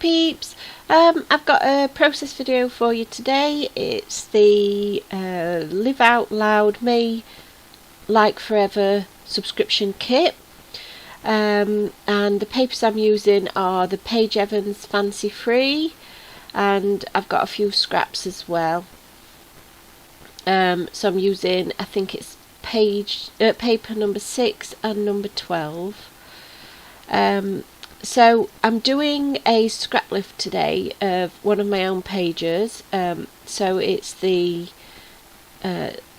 peeps, I've got a process video for you today. It's the Live Out Loud May Like Forever subscription kit, and the papers I'm using are the Page Evans Fancy Free, and I've got a few scraps as well. So I'm using, I think it's paper number 6 and number 12. So I'm doing a scrap lift today of one of my own pages. So it's the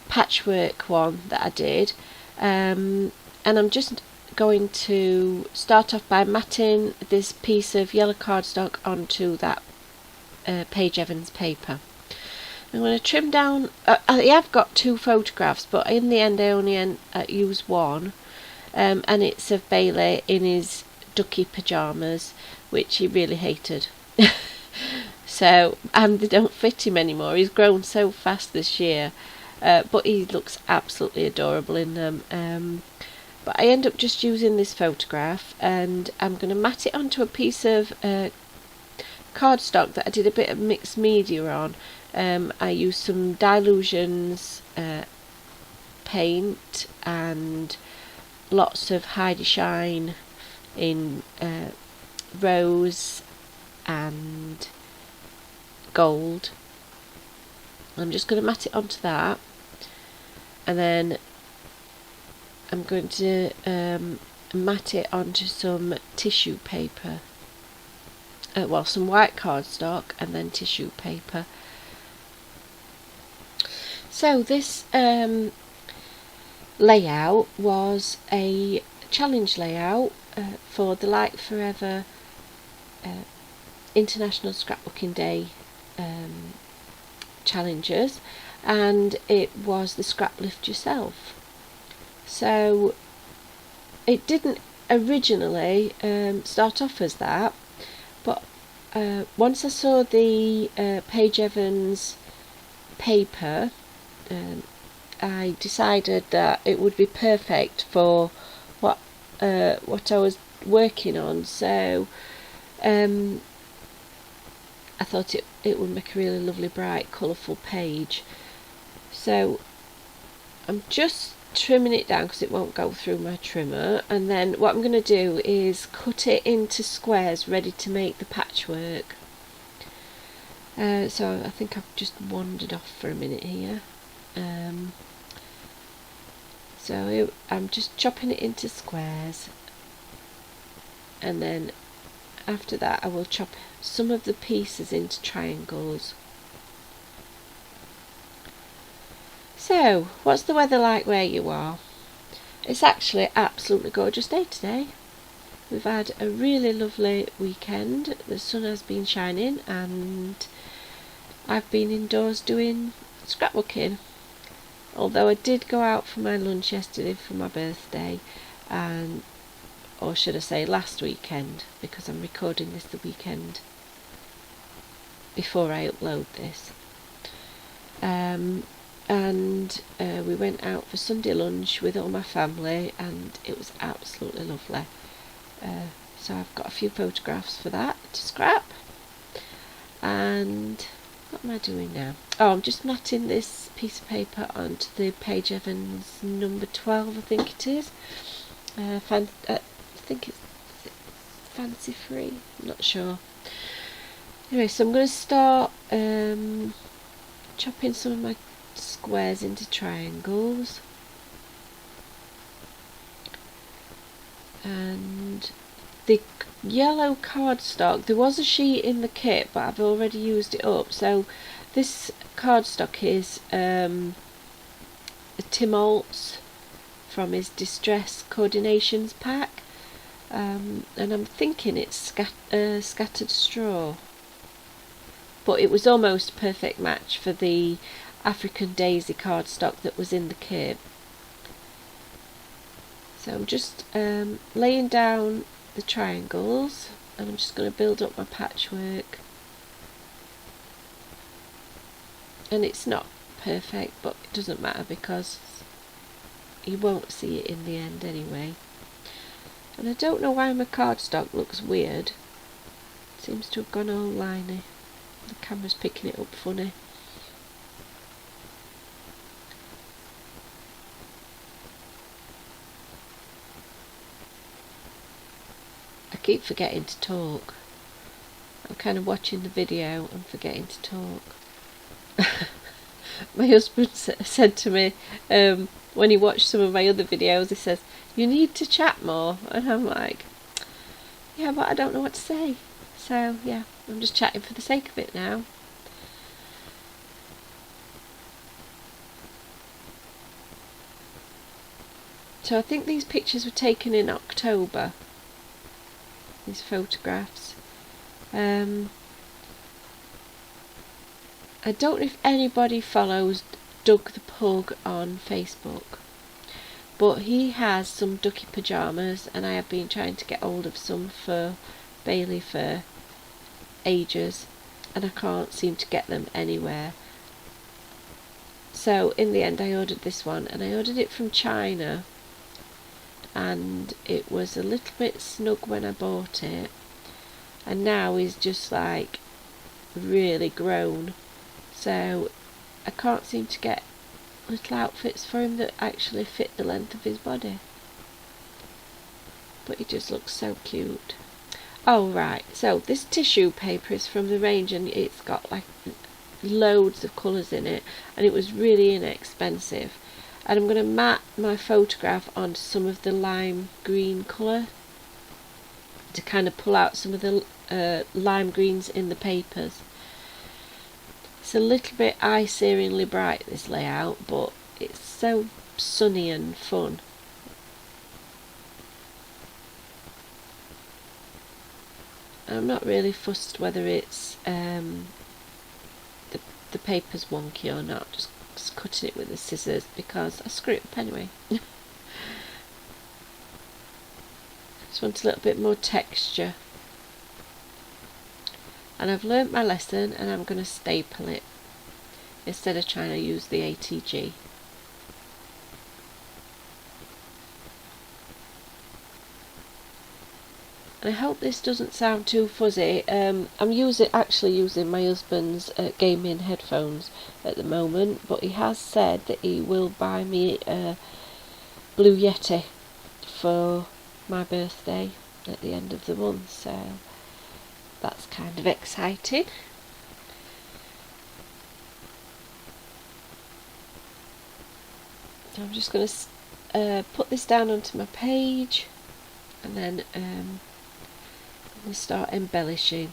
patchwork one that I did, and I'm just going to start off by matting this piece of yellow cardstock onto that Page Evans paper. I'm going to trim down. I have got 2 photographs, but in the end I only use one, and it's of Bailey in his ducky pyjamas, which he really hated. So they don't fit him anymore. He's grown so fast this year, but he looks absolutely adorable in them. But I end up just using this photograph, and I'm going to mat it onto a piece of cardstock that I did a bit of mixed media on. I used some Dilutions paint and lots of Heidi Shine in rose and gold. I'm just going to mat it onto that, and then I'm going to mat it onto some tissue paper, some white cardstock and then tissue paper. So this layout was a challenge layout for the Like Forever International Scrapbooking Day challenges, and it was the scrap lift yourself. So it didn't originally start off as that, but once I saw the Page Evans paper, I decided that it would be perfect for what I was working on. So I thought it would make a really lovely, bright, colourful page. So I'm just trimming it down because it won't go through my trimmer, and then what I'm going to do is cut it into squares ready to make the patchwork. So I think I've just wandered off for a minute here. So I'm just chopping it into squares, and then after that I will chop some of the pieces into triangles. So what's the weather like where you are? It's actually absolutely gorgeous day today. We've had a really lovely weekend. The sun has been shining, and I've been indoors doing scrapbooking. Although I did go out for my lunch yesterday for my birthday, or should I say last weekend, because I'm recording this the weekend before I upload this. We went out for Sunday lunch with all my family, and it was absolutely lovely. So I've got a few photographs for that to scrap. And what am I doing now? Oh, I'm just matting this piece of paper onto the Page Evans number 12, I think it is. I think it's Fancy Free, I'm not sure. Anyway, so I'm going to start chopping some of my squares into triangles. And the yellow cardstock, there was a sheet in the kit, but I've already used it up. So this cardstock is Tim Holtz from his Distress Coordinations pack, and I'm thinking it's scattered straw, but it was almost a perfect match for the African Daisy cardstock that was in the kit. So I'm just laying down the triangles, and I'm just going to build up my patchwork. And it's not perfect, but it doesn't matter because you won't see it in the end anyway. And I don't know why my cardstock looks weird. Seems to have gone all liney. The camera's picking it up funny. I keep forgetting to talk. I'm kind of watching the video and forgetting to talk. My husband said to me, when he watched some of my other videos, he says, "You need to chat more." And I'm like, yeah, but I don't know what to say. So yeah, I'm just chatting for the sake of it now. So I think these pictures were taken in October, these photographs. I don't know if anybody follows Doug the Pug on Facebook, but he has some ducky pyjamas, and I have been trying to get hold of some for Bailey for ages, and I can't seem to get them anywhere. So in the end I ordered this one, and I ordered it from China, and it was a little bit snug when I bought it, and now he's just like really grown, so I can't seem to get little outfits for him that actually fit the length of his body. But he just looks so cute. Oh right, so this tissue paper is from the range, and it's got like loads of colours in it, and it was really inexpensive. And I'm going to mat my photograph onto some of the lime green colour to kind of pull out some of the lime greens in the papers. It's a little bit eye-searingly bright, this layout, but it's so sunny and fun. I'm not really fussed whether it's the paper's wonky or not, just cutting it with the scissors because I screw it up anyway. Just want a little bit more texture. And I've learnt my lesson, and I'm going to staple it instead of trying to use the ATG. And I hope this doesn't sound too fuzzy. I'm actually using my husband's gaming headphones at the moment, but he has said that he will buy me a Blue Yeti for my birthday at the end of the month, so that's kind of exciting. So I'm just going to put this down onto my page, and then we'll start embellishing.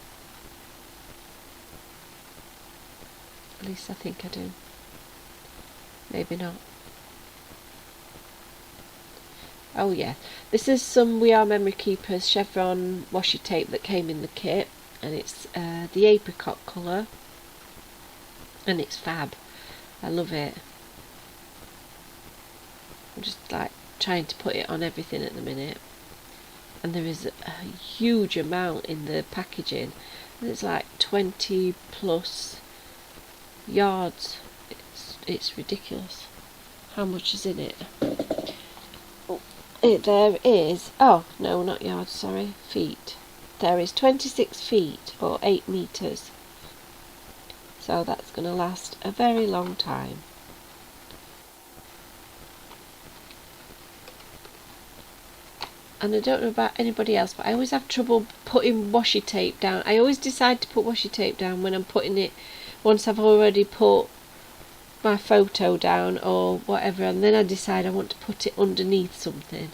At least I think I do. Maybe not. Oh yeah, this is some We Are Memory Keepers chevron washi tape that came in the kit, and it's the apricot colour, and it's fab. I love it. I'm just like trying to put it on everything at the minute, and there is a huge amount in the packaging, and it's like 20 plus yards. It's ridiculous how much is in it. There is, oh no, not yards, sorry, feet. There is 26 feet or 8 meters, so that's going to last a very long time. And I don't know about anybody else, but I always have trouble putting washi tape down. I always decide to put washi tape down when I'm putting it, once I've already put my photo down or whatever, and then I decide I want to put it underneath something.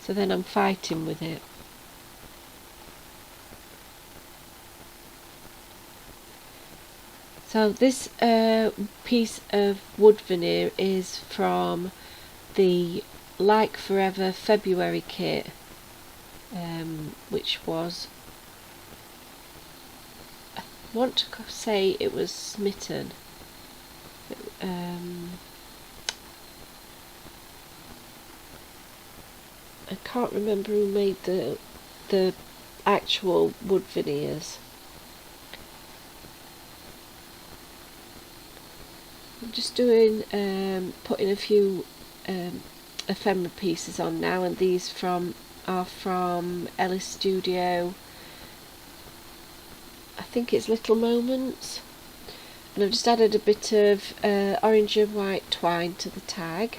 So then I'm fighting with it. So this piece of wood veneer is from the Like Forever February kit, which was, I want to say it was Smitten. I can't remember who made the actual wood veneers. I'm just doing putting a few ephemera pieces on now, and these are from Ellis Studio. think it's Little Moments. And I've just added a bit of orange and white twine to the tag.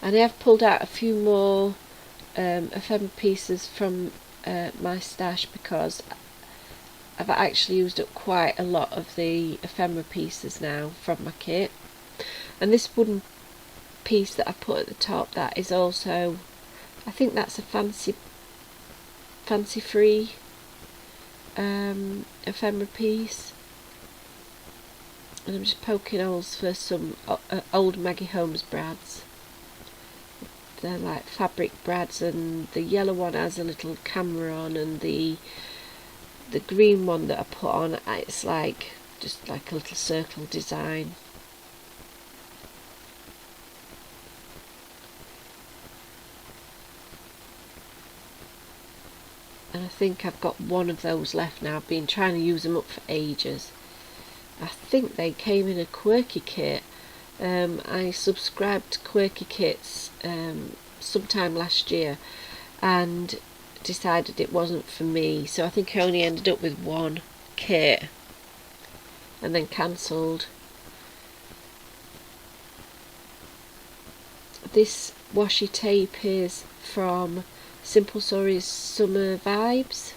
And I have pulled out a few more ephemera pieces from my stash, because I've actually used up quite a lot of the ephemera pieces now from my kit. And this wooden piece that I put at the top, that is also, I think that's a fancy free ephemera piece. And I'm just poking holes for some old Maggie Holmes brads. They're like fabric brads, and the yellow one has a little camera on, and the green one that I put on, it's like just like a little circle design. And I think I've got one of those left now. I've been trying to use them up for ages. I think they came in a quirky kit. I subscribed to quirky kits sometime last year and decided it wasn't for me, so I think I only ended up with one kit and then cancelled. This washi tape is from Simple Stories Summer Vibes.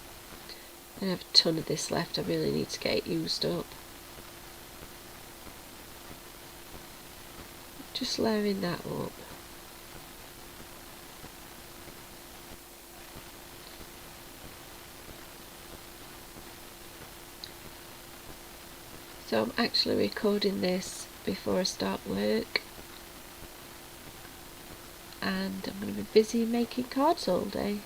I have a ton of this left. I really need to get it used up. Just layering that up. So I'm actually recording this before I start work, and I'm going to be busy making cards all day.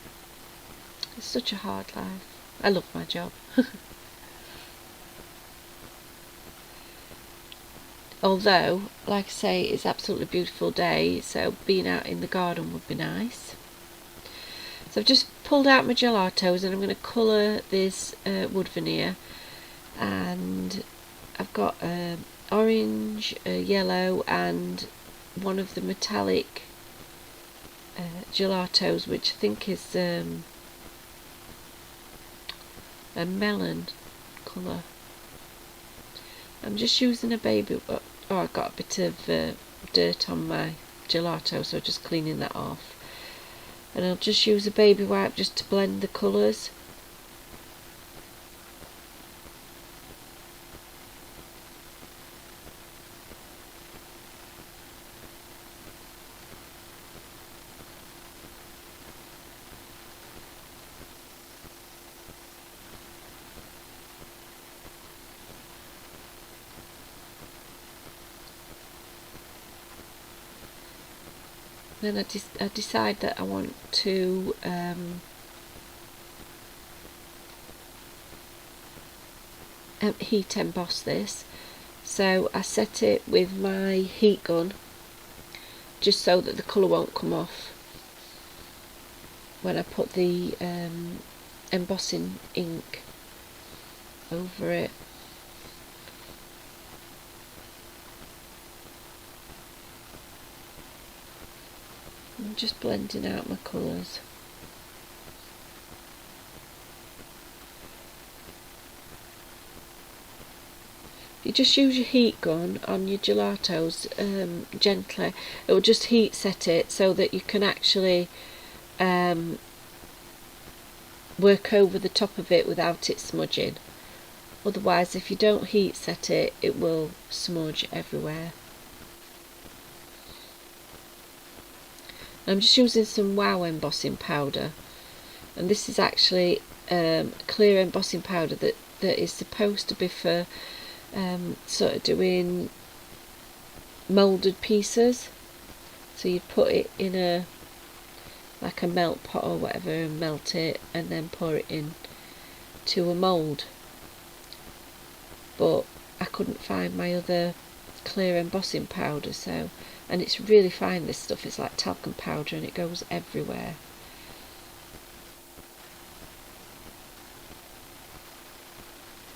It's such a hard life. I love my job. Although, like I say, it's absolutely beautiful day, so being out in the garden would be nice. So I've just pulled out my gelatos, and I'm going to colour this wood veneer, and I've got orange, yellow, and one of the metallic gelatos, which I think is a melon colour. I'm just using a baby. Oh, I got a bit of dirt on my gelato, so just cleaning that off. And I'll just use a baby wipe just to blend the colours. Then I decide that I want to heat emboss this, so I set it with my heat gun just so that the colour won't come off when I put the embossing ink over it. I'm just blending out my colours. You just use your heat gun on your gelatos gently. It will just heat set it so that you can actually work over the top of it without it smudging. Otherwise, if you don't heat set it, it will smudge everywhere. I'm just using some Wow embossing powder, and this is actually clear embossing powder that is supposed to be for sort of doing moulded pieces. So you put it in a like a melt pot or whatever and melt it, and then pour it in to a mould. But I couldn't find my other clear embossing powder, so, and it's really fine, this stuff. It's like talcum powder and it goes everywhere.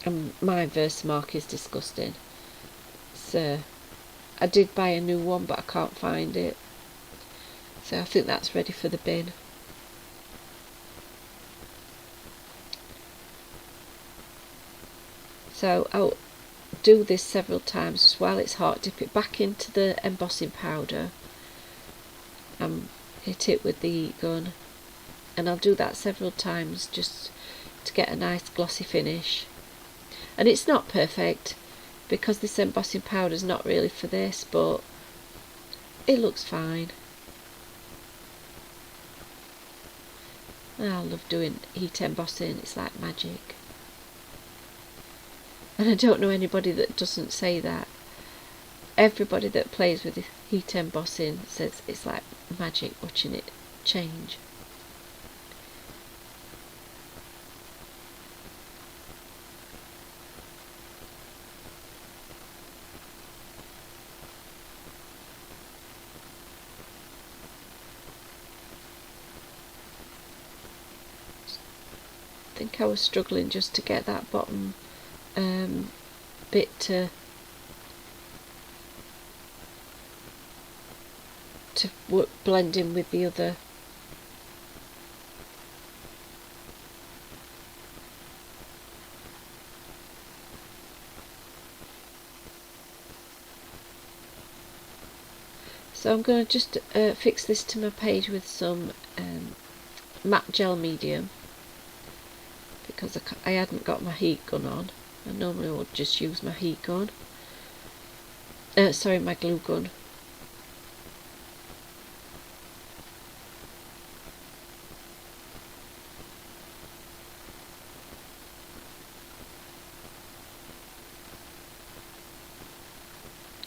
And my Versamark is disgusting. So I did buy a new one, but I can't find it. So I think that's ready for the bin. So I'll do this several times while it's hot. Dip it back into the embossing powder and hit it with the heat gun. And I'll do that several times just to get a nice glossy finish. And it's not perfect because this embossing powder is not really for this, but it looks fine. I love doing heat embossing, it's like magic. And I don't know anybody that doesn't say that. Everybody that plays with heat embossing says it's like magic watching it change. I think I was struggling just to get that bottom bit to blend in with the other. So I'm going to just fix this to my page with some matte gel medium, because I hadn't got my heat gun on. I normally would just use my heat gun. Sorry, my glue gun.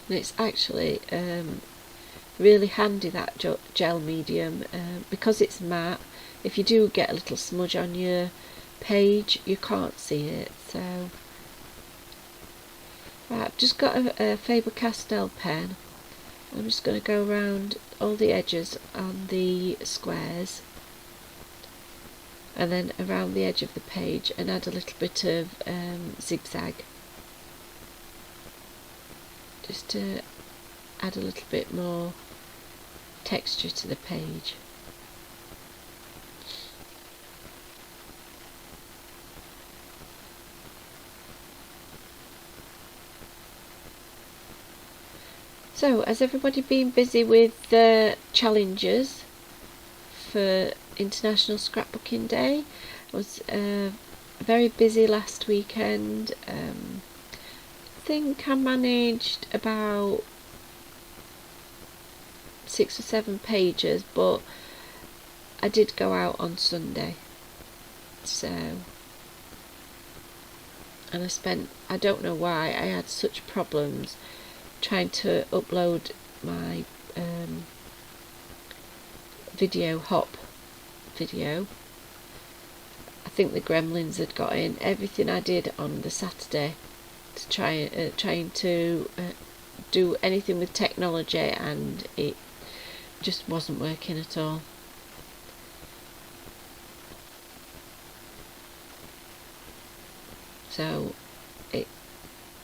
And it's actually really handy, that gel medium, because it's matte. If you do get a little smudge on your page, you can't see it. So right, I've just got a Faber-Castell pen. I'm just going to go around all the edges on the squares and then around the edge of the page and add a little bit of zigzag, just to add a little bit more texture to the page. So, has everybody been busy with the challenges for International Scrapbooking Day? I was very busy last weekend. I think I managed about 6 or 7 pages, but I did go out on Sunday. So, and I don't know why, I had such problems trying to upload my hop video. I think the gremlins had got in. Everything I did on the Saturday to trying to do anything with technology, and it just wasn't working at all. So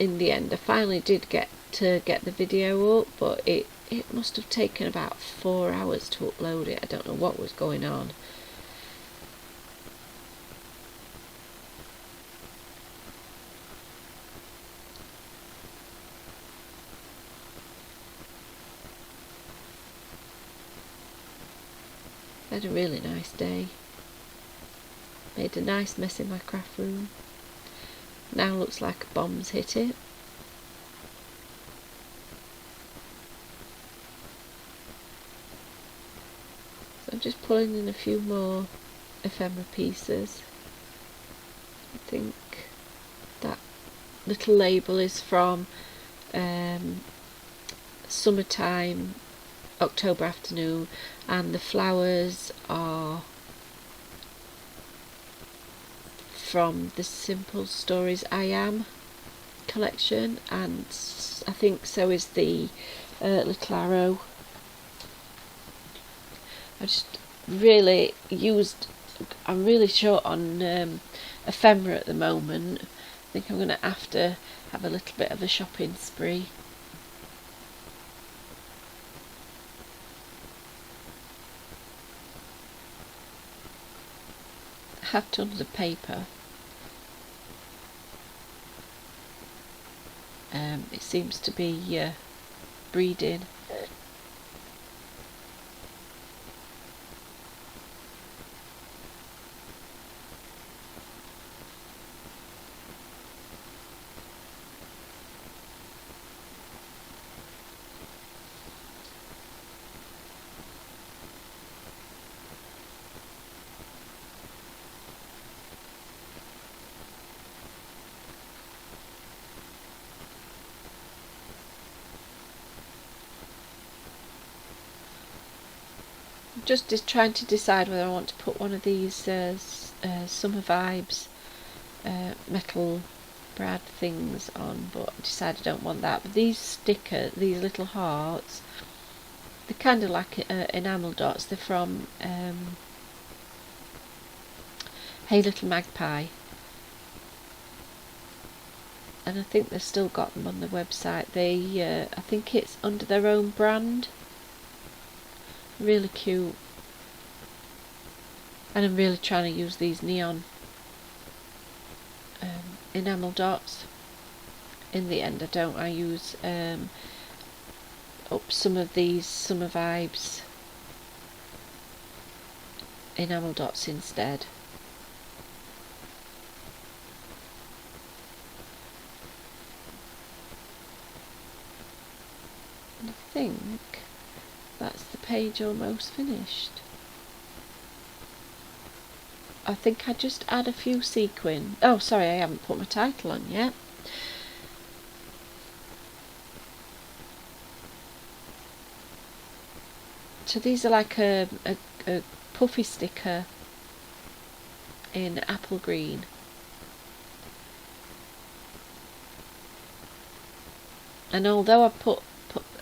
in the end I finally did get the video up, but it must have taken about 4 hours to upload it. I don't know what was going on. I had a really nice day. Made a nice mess in my craft room. Now looks like a bomb's hit it. So I'm just pulling in a few more ephemera pieces. I think that little label is from Summertime, October Afternoon, and the flowers are from the Simple Stories I Am collection, and I think so is the little arrow. I'm really short on ephemera at the moment. I think I'm going to have a little bit of a shopping spree. have tons of paper. It seems to be breeding. Just trying to decide whether I want to put one of these Summer Vibes metal brad things on, but I decided I don't want that. But these stickers, these little hearts, they're kind of like enamel dots. They're from Hey Little Magpie, and I think they've still got them on the website. They I think it's under their own brand. Really cute, and I'm really trying to use these neon enamel dots. In the end, I use up some of these Summer Vibes enamel dots instead. And I think that's the page almost finished. I think I just add a few sequins. Oh, sorry, I haven't put my title on yet. So these are like a puffy sticker in apple green. And although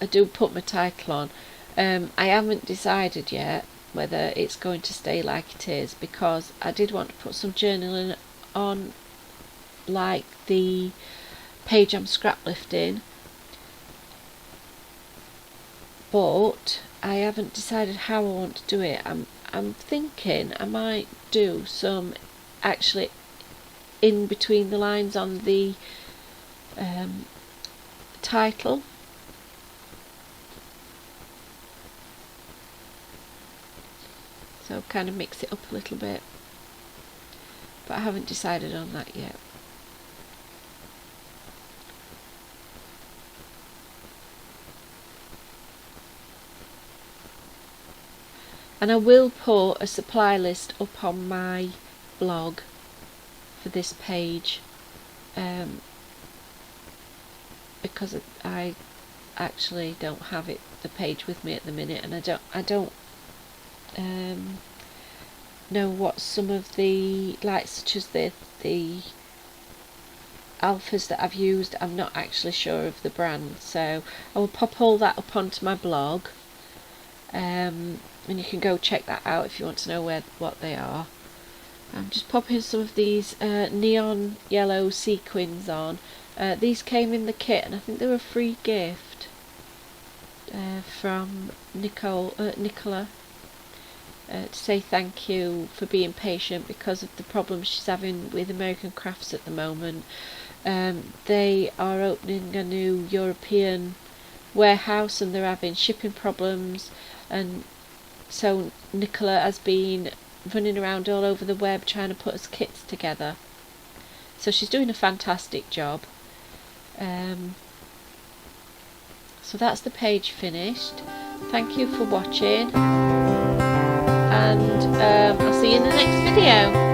I do put my title on, I haven't decided yet whether it's going to stay like it is, because I did want to put some journaling on, like the page I'm scrap lifting, but I haven't decided how I want to do it. I'm thinking I might do some actually in between the lines on the title. So kind of mix it up a little bit, but I haven't decided on that yet. And I will put a supply list up on my blog for this page, because I actually don't have the page with me at the minute, and I don't know what some of the, like such as the alphas that I've used. I'm not actually sure of the brand, so I will pop all that up onto my blog, and you can go check that out if you want to know what they are. I'm just popping some of these neon yellow sequins on. These came in the kit, and I think they were a free gift from Nicola, to say thank you for being patient because of the problems she's having with American Crafts at the moment. They are opening a new European warehouse, and they're having shipping problems, and so Nicola has been running around all over the web trying to put us kits together. So she's doing a fantastic job. So that's the page finished. Thank you for watching, and I'll see you in the next video.